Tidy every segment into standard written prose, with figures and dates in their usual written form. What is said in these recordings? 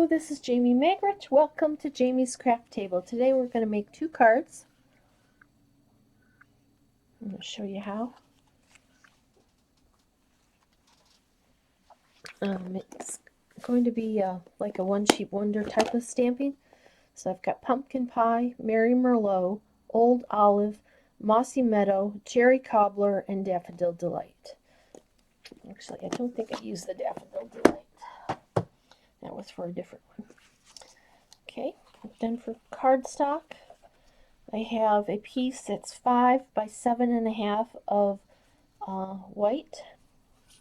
Hello, this is Jamie Magrich. Welcome to Jamie's Craft Table. Today we're going to make 2 cards. I'm going to show you how. It's going to be like a one sheet wonder type of stamping. So I've got pumpkin pie, Merry Merlot, old olive, mossy meadow, cherry cobbler, and daffodil delight. Actually, I don't think I used the daffodil delight. That was for a different one. Okay, then for cardstock, I have a piece that's 5 by 7.5 of white.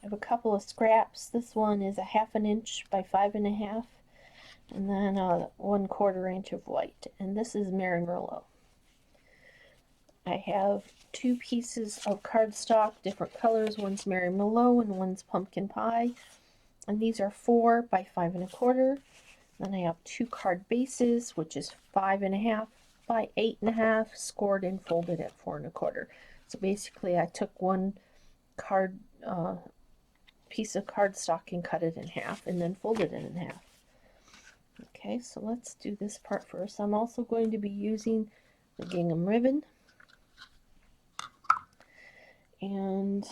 I have a couple of scraps. This one is a 1/2 inch by 5.5, and then 1/4 inch of white. And this is Merry Merlot. I have 2 pieces of cardstock, different colors. One's Merry Merlot and one's pumpkin pie. And these are 4 by 5.25. Then I have 2 card bases, which is 5.5 by 8.5, scored and folded at 4.25. So basically I took one card piece of cardstock and cut it in half and then folded it in half. Okay, so let's do this part first. I'm also going to be using the gingham ribbon and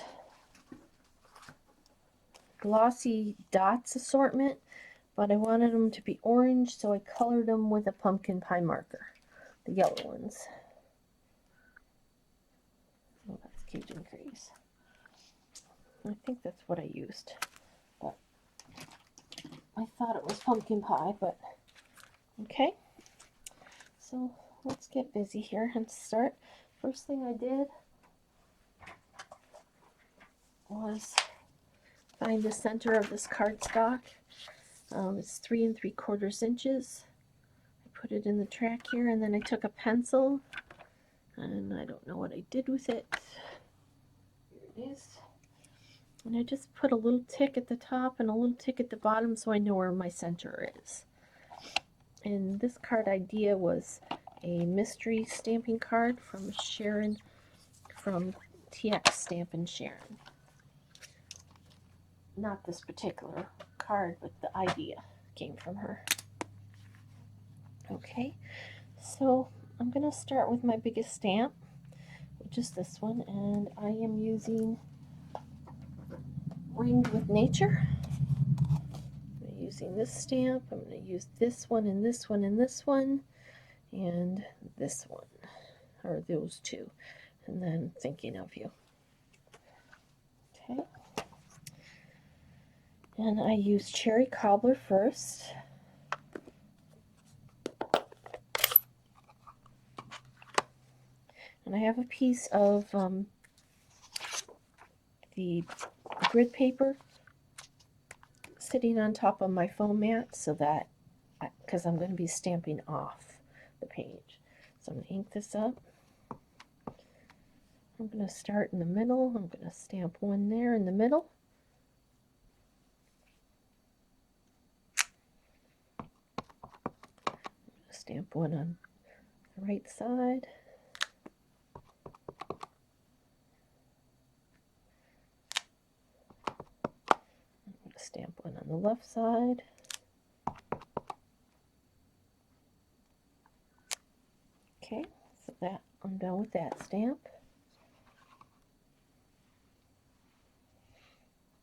glossy dots assortment, but I wanted them to be orange, so I colored them with a pumpkin pie marker, the yellow ones. Oh, that's Cajun Craze. I think that's what I used, but I thought it was pumpkin pie, but okay. So let's get busy here and start. First thing I did was find the center of this cardstock. It's 3 3/4 inches. I put it in the track here, and then I took a pencil, and I don't know what I did with it. Here it is. And I just put a little tick at the top and a little tick at the bottom so I know where my center is. And this card idea was a mystery stamping card from Sharon, from TX Stampin' Sharon. Not this particular card, but the idea came from her. Okay, so I'm going to start with my biggest stamp, which is this one, and I am using Ringed with Nature. I'm using this stamp. I'm going to use this one and this one and this one and this one, or those 2, and then Thinking of You. Okay. And I use cherry cobbler first. And I have a piece of the grid paper sitting on top of my foam mat, so that, because I'm going to be stamping off the page. So I'm going to ink this up. I'm going to start in the middle. I'm going to stamp one there in the middle. Stamp one on the right side. I'm going to stamp one on the left side. Okay, so that I'm done with that stamp.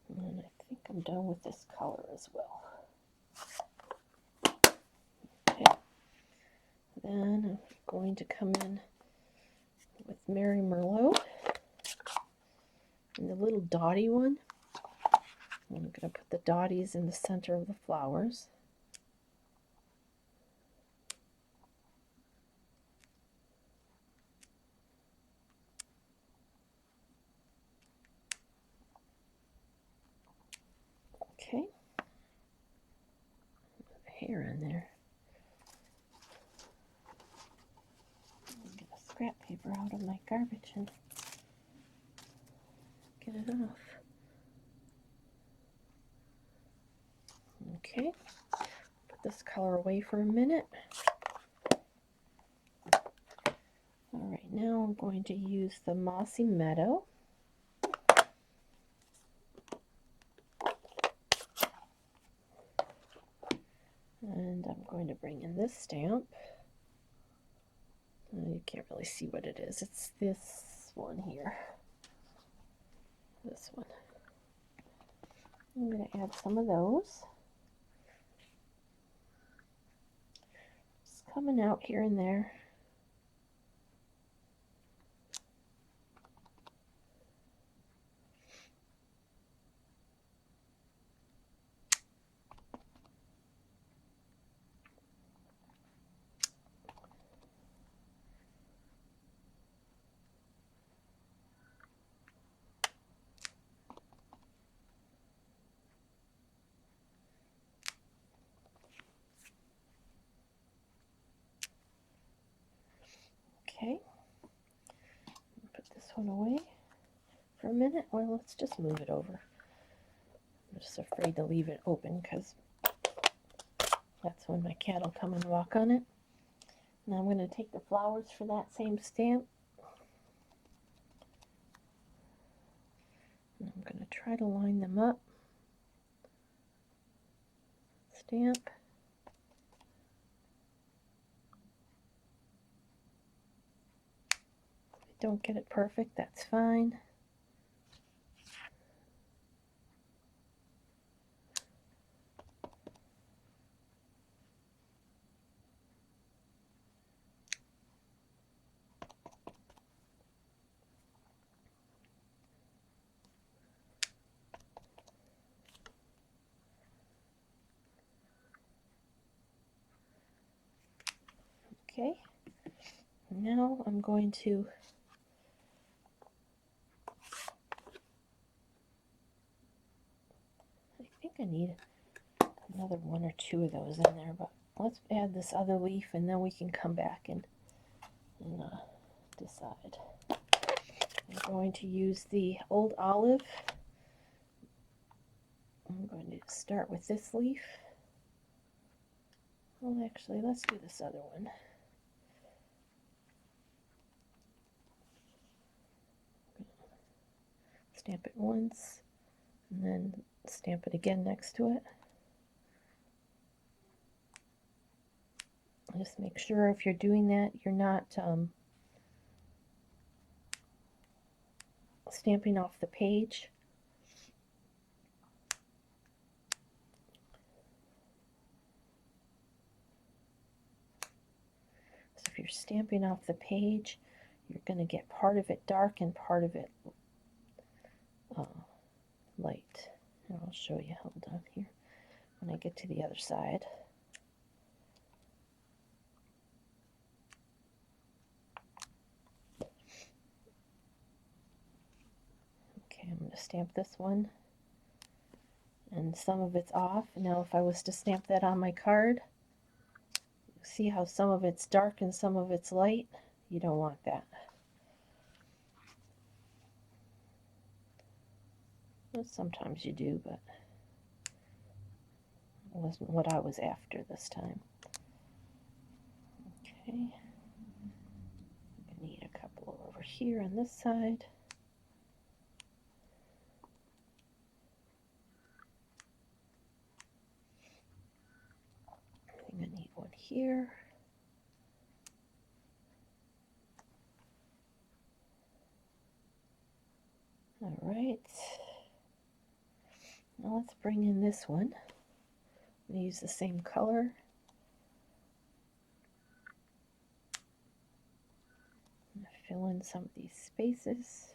And I think I'm done with this color as well. Okay. Then I'm going to come in with Merry Merlot and the little dotty one. I'm going to put the dotties in the center of the flowers. Okay. Hair in there. Get a scrap paper out of my garbage and get it off. Okay, put this color away for a minute. Alright, now I'm going to use the Mossy Meadow. And And I'm going to bring in this stamp. You can't really see what it is. It's this one here. This one. I'm going to add some of those. Just coming out here and there. Okay, put this one away for a minute. Well, let's just move it over. I'm just afraid to leave it open because that's when my cat will come and walk on it. Now I'm going to take the flowers for that same stamp. And I'm going to try to line them up. Stamp. Don't get it perfect, that's fine. Okay, now I'm going to I need another one or two of those in there, but let's add this other leaf and then we can come back and decide. I'm going to use the old olive. I'm going to start with this leaf. Well, actually, let's do this other one. Stamp it once and then stamp it again next to it. Just make sure if you're doing that, you're not stamping off the page. So if you're stamping off the page, you're going to get part of it dark and part of it light. And I'll show you, hold on here, when I get to the other side. Okay, I'm going to stamp this one, and some of it's off. Now if I was to stamp that on my card, see how some of it's dark and some of it's light? You don't want that. Well, sometimes you do, but it wasn't what I was after this time. Okay, I need a couple over here on this side. I think I need one here. All right. Now let's bring in this one. I'm going to use the same color. I'm going to fill in some of these spaces.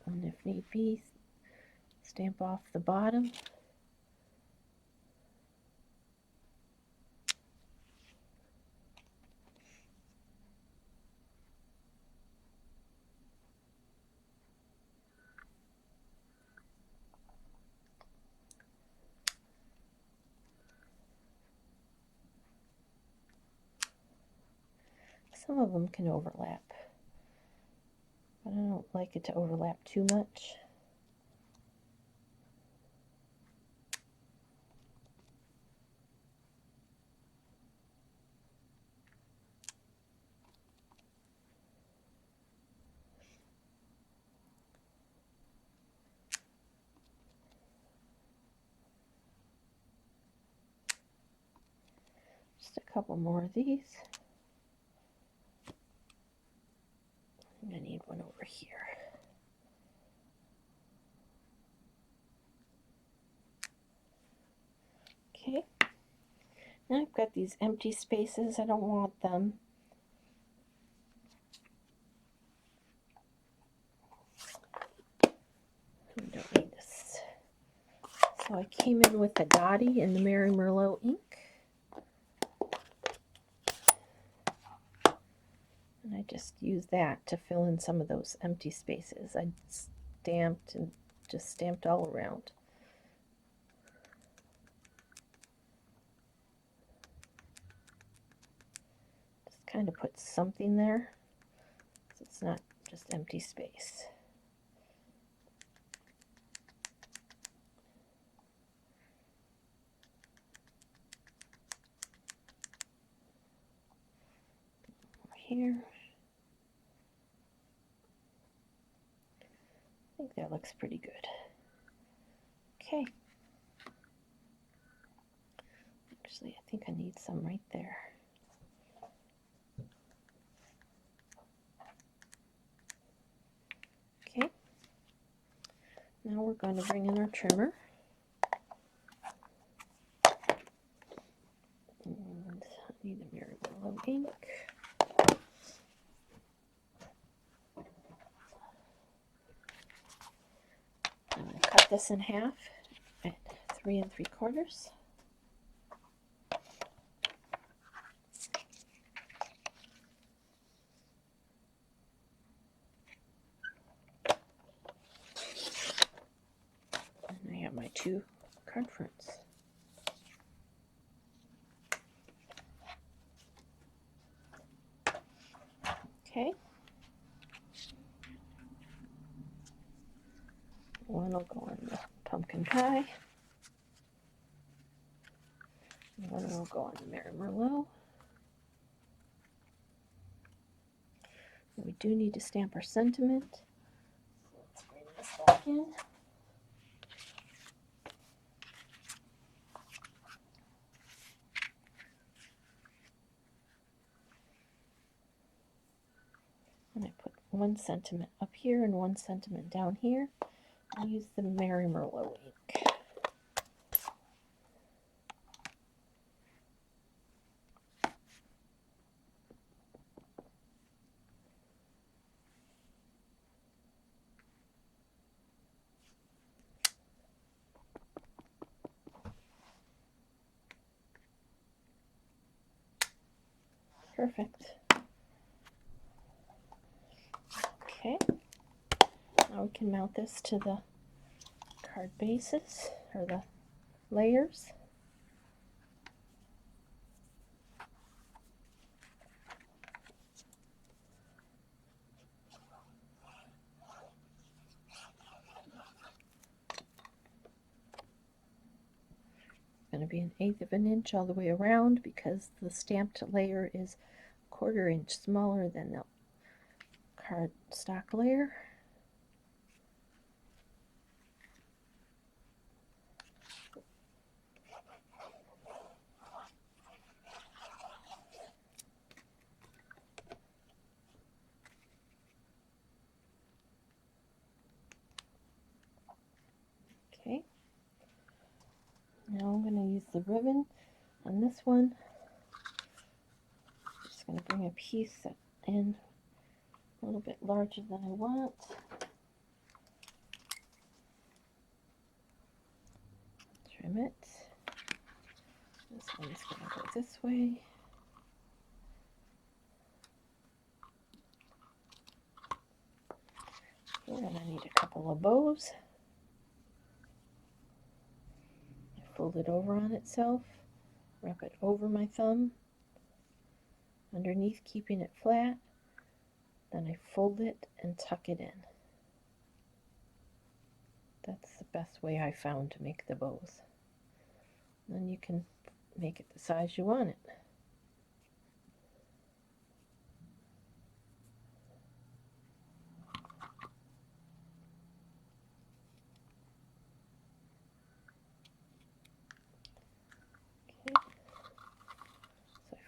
And if need be, stamp off the bottom. Some of them can overlap, but I don't like it to overlap too much. Just a couple more of these. I need one over here. Okay. Now I've got these empty spaces. I don't want them. We don't need this. So I came in with the Dottie and the Merry Merlot ink. And I just used that to fill in some of those empty spaces. I stamped and just stamped all around. Just kind of put something there, so it's not just empty space. Over here. I think that looks pretty good. Okay. Actually, I think I need some right there. Okay. Now we're going to bring in our trimmer. And I need a Merry Merlot ink. I'm going to cut this in half at 3 3/4. And I have my 2 card fronts. Okay. One will go on the pumpkin pie. One will go on the Merry Merlot. And we do need to stamp our sentiment. So let's bring this back in. And I put 1 sentiment up here and 1 sentiment down here. I'll use the Merry Merlot ink. Perfect. Okay. Now we can mount this to the card bases, or the layers. It's going to be 1/8 of an inch all the way around because the stamped layer is 1/4 inch smaller than the cardstock layer. Okay. Now I'm going to use the ribbon on this one. I'm just going to bring a piece in a little bit larger than I want. Trim it. This one's going to go this way. We're going to need a couple of bows. Fold it over on itself, wrap it over my thumb, underneath keeping it flat, then I fold it and tuck it in. That's the best way I found to make the bows. Then you can make it the size you want it.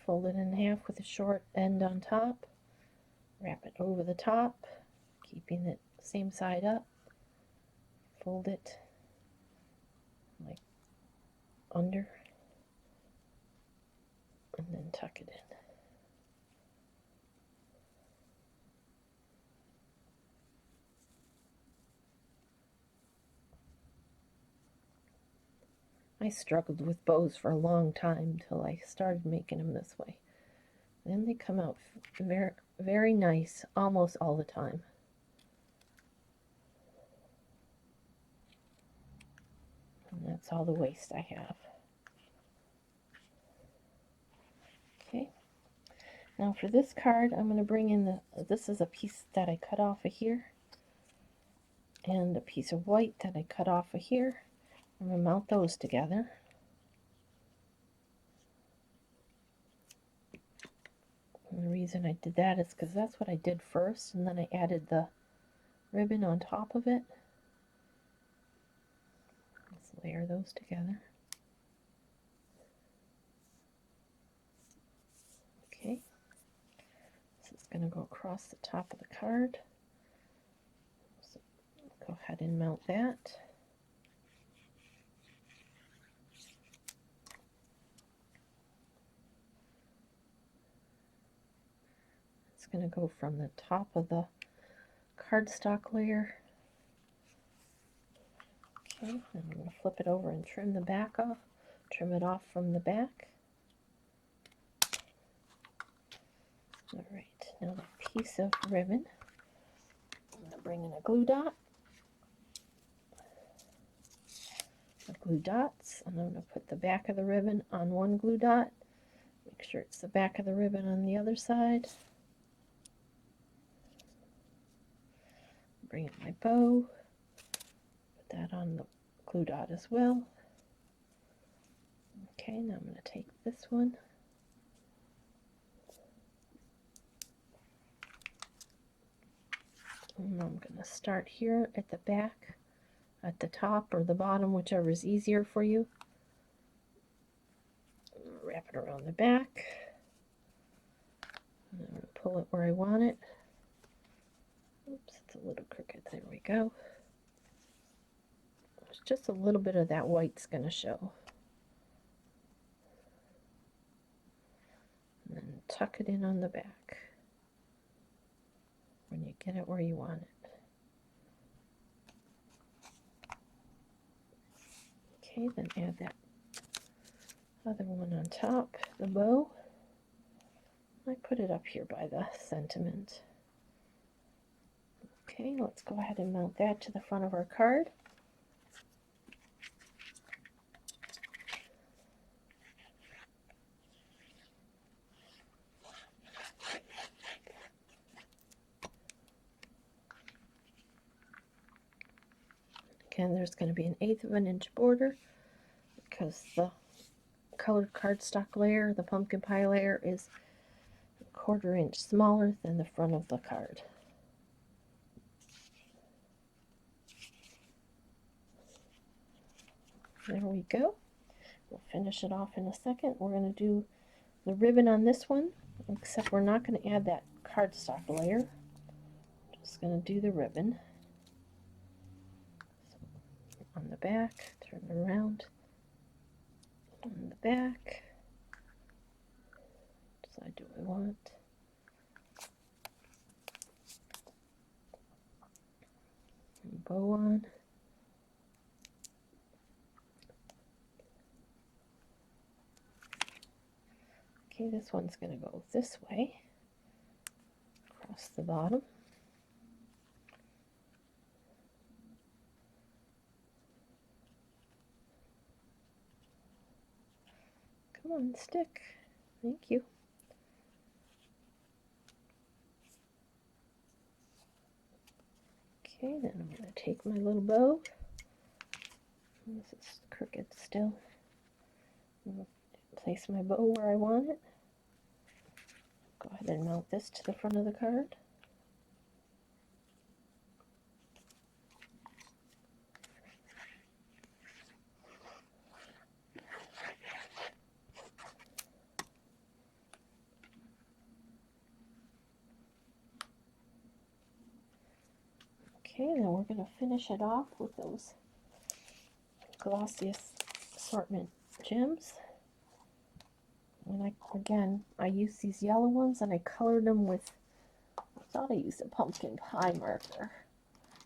fold it in half with a short end on top, wrap it over the top, keeping it same side up, fold it like under, and then tuck it in. I struggled with bows for a long time till I started making them this way. Then they come out very, very nice almost all the time. And that's all the waste I have. Okay. Now for this card, I'm going to bring in this is a piece that I cut off of here, and a piece of white that I cut off of here. I'm going to mount those together. And the reason I did that is because that's what I did first, and then I added the ribbon on top of it. Let's layer those together. Okay. This is going to go across the top of the card. So go ahead and mount that. It's going to go from the top of the cardstock layer. Okay, and I'm going to flip it over and trim the back off. Trim it off from the back. Alright, now the piece of ribbon. I'm going to bring in a glue dot. Glue dots, and I'm going to put the back of the ribbon on one glue dot. Make sure it's the back of the ribbon on the other side. Bring in my bow. Put that on the glue dot as well. Okay, now I'm going to take this one. And I'm going to start here at the back, at the top or the bottom, whichever is easier for you. Wrap it around the back. And I'm going to pull it where I want it. Oops, it's a little crooked. There we go. There's just a little bit of that white's going to show. And then tuck it in on the back when you get it where you want it. Okay, then add that other one on top, the bow. I put it up here by the sentiment. Okay, let's go ahead and mount that to the front of our card. Again, there's going to be an 1/8 of an inch border because the colored cardstock layer, the pumpkin pie layer, is 1/4 inch smaller than the front of the card. There we go. We'll finish it off in a second. We're going to do the ribbon on this one, except we're not going to add that cardstock layer. Just going to do the ribbon. So on the back, turn it around. On the back. Decide do I want. And bow on. Okay, this one's going to go this way, across the bottom. Come on, stick. Thank you. Okay, then I'm going to take my little bow. This is crooked still. I'm going to place my bow where I want it. Go ahead and mount this to the front of the card. Okay, then we're going to finish it off with those glossy assortment gems. And I used these yellow ones and I colored them with, I thought I used a pumpkin pie marker,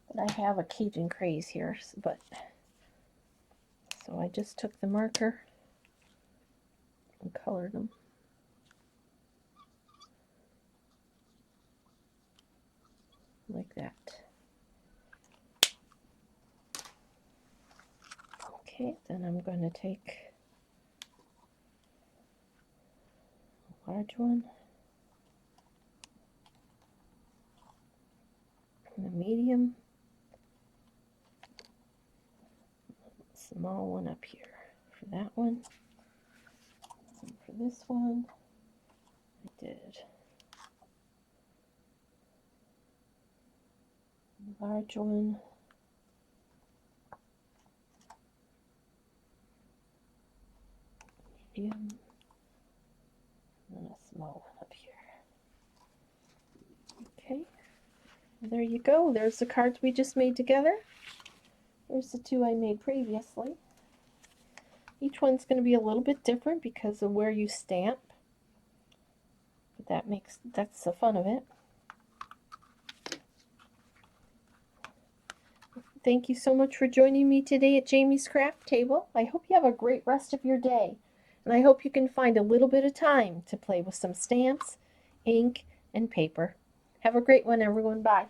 but I have a Cajun craze here, so I just took the marker and colored them. Like that. Okay, then I'm going to take a large one and a medium, small one up here for that one. And for this one, I did a large one, medium, and a small one up here. Okay, there you go. There's the cards we just made together. There's the two I made previously. Each one's going to be a little bit different because of where you stamp, but that's the fun of it. Thank you so much for joining me today at Jamie's Craft Table. I hope you have a great rest of your day, and I hope you can find a little bit of time to play with some stamps, ink, and paper. Have a great one, everyone. Bye.